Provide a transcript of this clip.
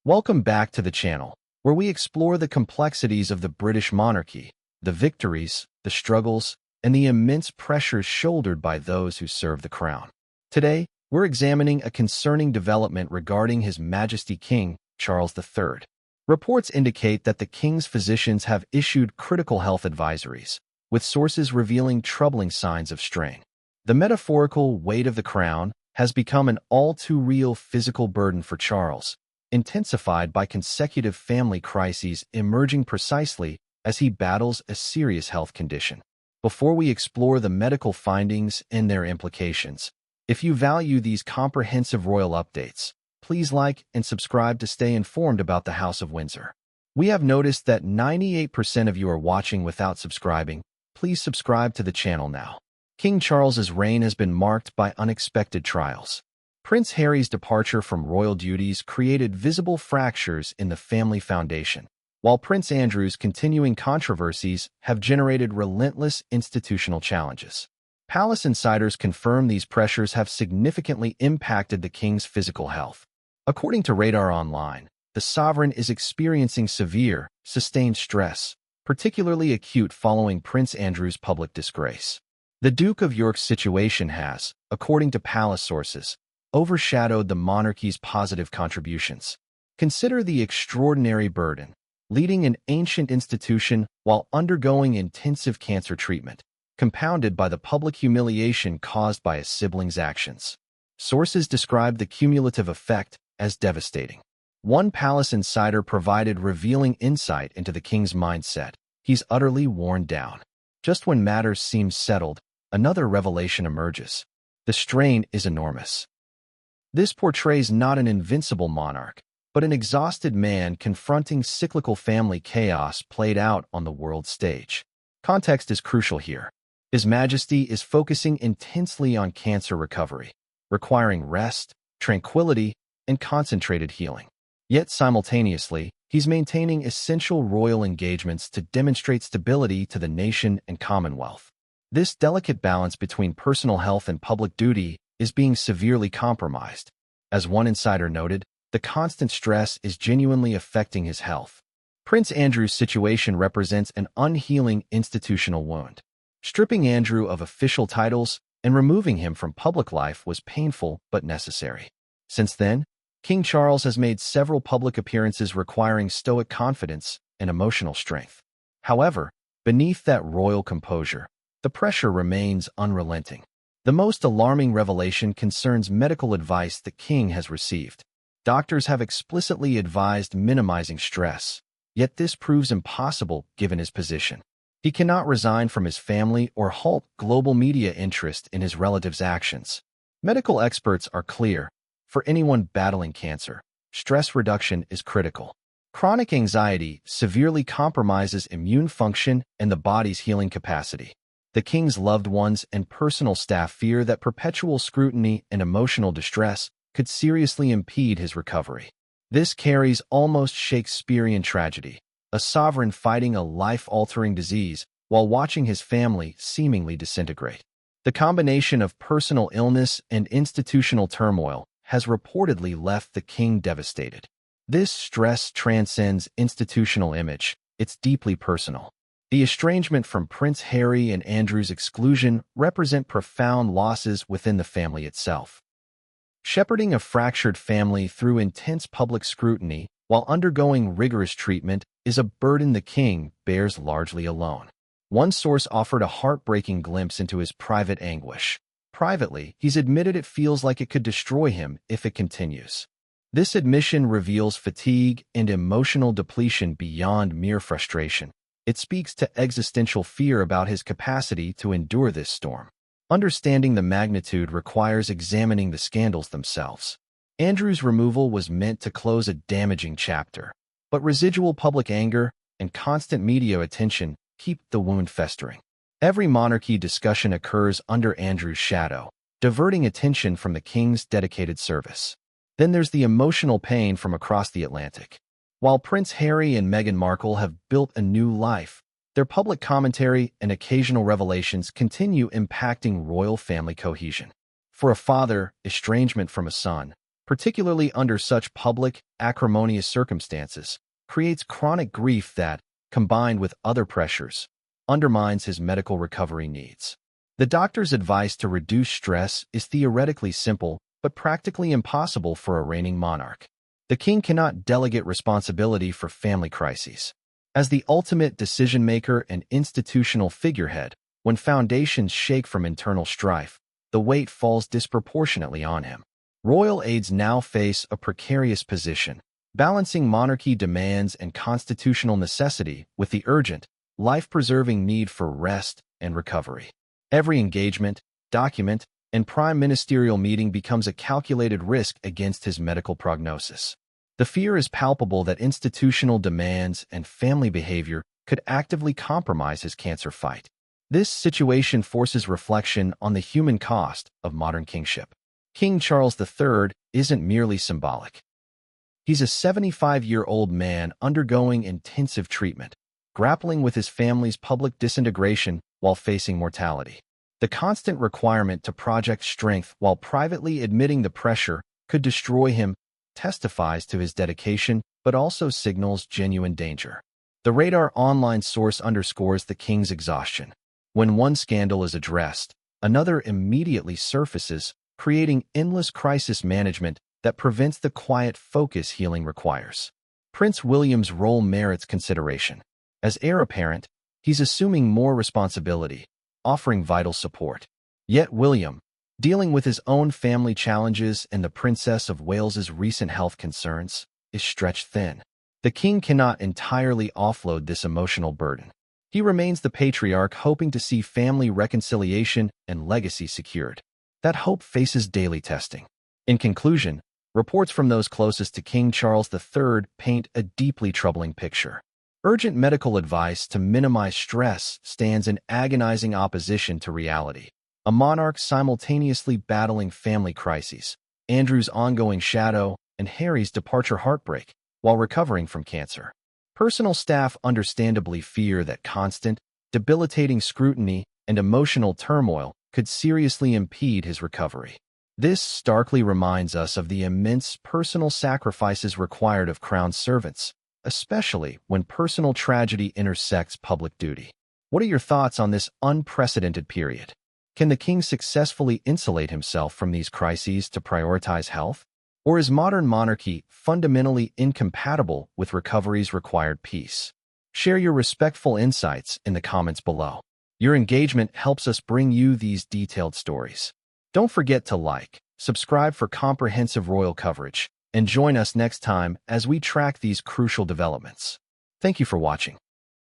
Welcome back to the channel, where we explore the complexities of the British monarchy, the victories, the struggles, and the immense pressures shouldered by those who serve the crown. Today, we're examining a concerning development regarding His Majesty King Charles III. Reports indicate that the king's physicians have issued critical health advisories, with sources revealing troubling signs of strain. The metaphorical weight of the crown has become an all-too-real physical burden for Charles, intensified by consecutive family crises emerging precisely as he battles a serious health condition. Before we explore the medical findings and their implications, if you value these comprehensive royal updates, please like and subscribe to stay informed about the House of Windsor. We have noticed that 98% of you are watching without subscribing. Please subscribe to the channel now. King Charles's reign has been marked by unexpected trials. Prince Harry's departure from royal duties created visible fractures in the family foundation, while Prince Andrew's continuing controversies have generated relentless institutional challenges. Palace insiders confirm these pressures have significantly impacted the king's physical health. According to Radar Online, the sovereign is experiencing severe, sustained stress, particularly acute following Prince Andrew's public disgrace. The Duke of York's situation has, according to palace sources, overshadowed the monarchy's positive contributions. Consider the extraordinary burden, leading an ancient institution while undergoing intensive cancer treatment, compounded by the public humiliation caused by a sibling's actions. Sources describe the cumulative effect as devastating. One palace insider provided revealing insight into the king's mindset. He's utterly worn down. Just when matters seem settled, another revelation emerges. The strain is enormous. This portrays not an invincible monarch, but an exhausted man confronting cyclical family chaos played out on the world stage. Context is crucial here. His Majesty is focusing intensely on cancer recovery, requiring rest, tranquility, and concentrated healing. Yet simultaneously, he's maintaining essential royal engagements to demonstrate stability to the nation and Commonwealth. This delicate balance between personal health and public duty is being severely compromised. As one insider noted, the constant stress is genuinely affecting his health. Prince Andrew's situation represents an unhealing institutional wound. Stripping Andrew of official titles and removing him from public life was painful but necessary. Since then, King Charles has made several public appearances requiring stoic confidence and emotional strength. However, beneath that royal composure, the pressure remains unrelenting. The most alarming revelation concerns medical advice the king has received. Doctors have explicitly advised minimizing stress, yet this proves impossible given his position. He cannot resign from his family or halt global media interest in his relatives' actions. Medical experts are clear. For anyone battling cancer, stress reduction is critical. Chronic anxiety severely compromises immune function and the body's healing capacity. The king's loved ones and personal staff fear that perpetual scrutiny and emotional distress could seriously impede his recovery. This carries almost Shakespearean tragedy, a sovereign fighting a life-altering disease while watching his family seemingly disintegrate. The combination of personal illness and institutional turmoil has reportedly left the king devastated. This stress transcends institutional image. It's deeply personal. The estrangement from Prince Harry and Andrew's exclusion represent profound losses within the family itself. Shepherding a fractured family through intense public scrutiny while undergoing rigorous treatment is a burden the king bears largely alone. One source offered a heartbreaking glimpse into his private anguish. Privately, he's admitted it feels like it could destroy him if it continues. This admission reveals fatigue and emotional depletion beyond mere frustration. It speaks to existential fear about his capacity to endure this storm. Understanding the magnitude requires examining the scandals themselves. Andrew's removal was meant to close a damaging chapter, but residual public anger and constant media attention keep the wound festering. Every monarchy discussion occurs under Andrew's shadow, diverting attention from the king's dedicated service. Then there's the emotional pain from across the Atlantic. While Prince Harry and Meghan Markle have built a new life, their public commentary and occasional revelations continue impacting royal family cohesion. For a father, estrangement from a son, particularly under such public, acrimonious circumstances, creates chronic grief that, combined with other pressures, undermines his medical recovery needs. The doctor's advice to reduce stress is theoretically simple, but practically impossible for a reigning monarch. The king cannot delegate responsibility for family crises. As the ultimate decision-maker and institutional figurehead, when foundations shake from internal strife, the weight falls disproportionately on him. Royal aides now face a precarious position, balancing monarchy demands and constitutional necessity with the urgent, life-preserving need for rest and recovery. Every engagement, document, and prime ministerial meeting becomes a calculated risk against his medical prognosis. The fear is palpable that institutional demands and family behavior could actively compromise his cancer fight. This situation forces reflection on the human cost of modern kingship. King Charles III isn't merely symbolic. He's a 75-year-old man undergoing intensive treatment, grappling with his family's public disintegration while facing mortality. The constant requirement to project strength while privately admitting the pressure could destroy him testifies to his dedication, but also signals genuine danger. The Radar online source underscores the king's exhaustion. When one scandal is addressed, another immediately surfaces, creating endless crisis management that prevents the quiet focus healing requires. Prince William's role merits consideration. As heir apparent, he's assuming more responsibility, offering vital support. Yet William, dealing with his own family challenges and the Princess of Wales's recent health concerns, is stretched thin. The king cannot entirely offload this emotional burden. He remains the patriarch, hoping to see family reconciliation and legacy secured. That hope faces daily testing. In conclusion, reports from those closest to King Charles III paint a deeply troubling picture. Urgent medical advice to minimize stress stands in agonizing opposition to reality. A monarch simultaneously battling family crises, Andrew's ongoing shadow, and Harry's departure heartbreak, while recovering from cancer. Personal staff understandably fear that constant, debilitating scrutiny and emotional turmoil could seriously impede his recovery. This starkly reminds us of the immense personal sacrifices required of crown servants, especially when personal tragedy intersects public duty. What are your thoughts on this unprecedented period? Can the king successfully insulate himself from these crises to prioritize health? Or is modern monarchy fundamentally incompatible with recovery's required peace? Share your respectful insights in the comments below. Your engagement helps us bring you these detailed stories. Don't forget to like, subscribe for comprehensive royal coverage, and join us next time as we track these crucial developments. Thank you for watching.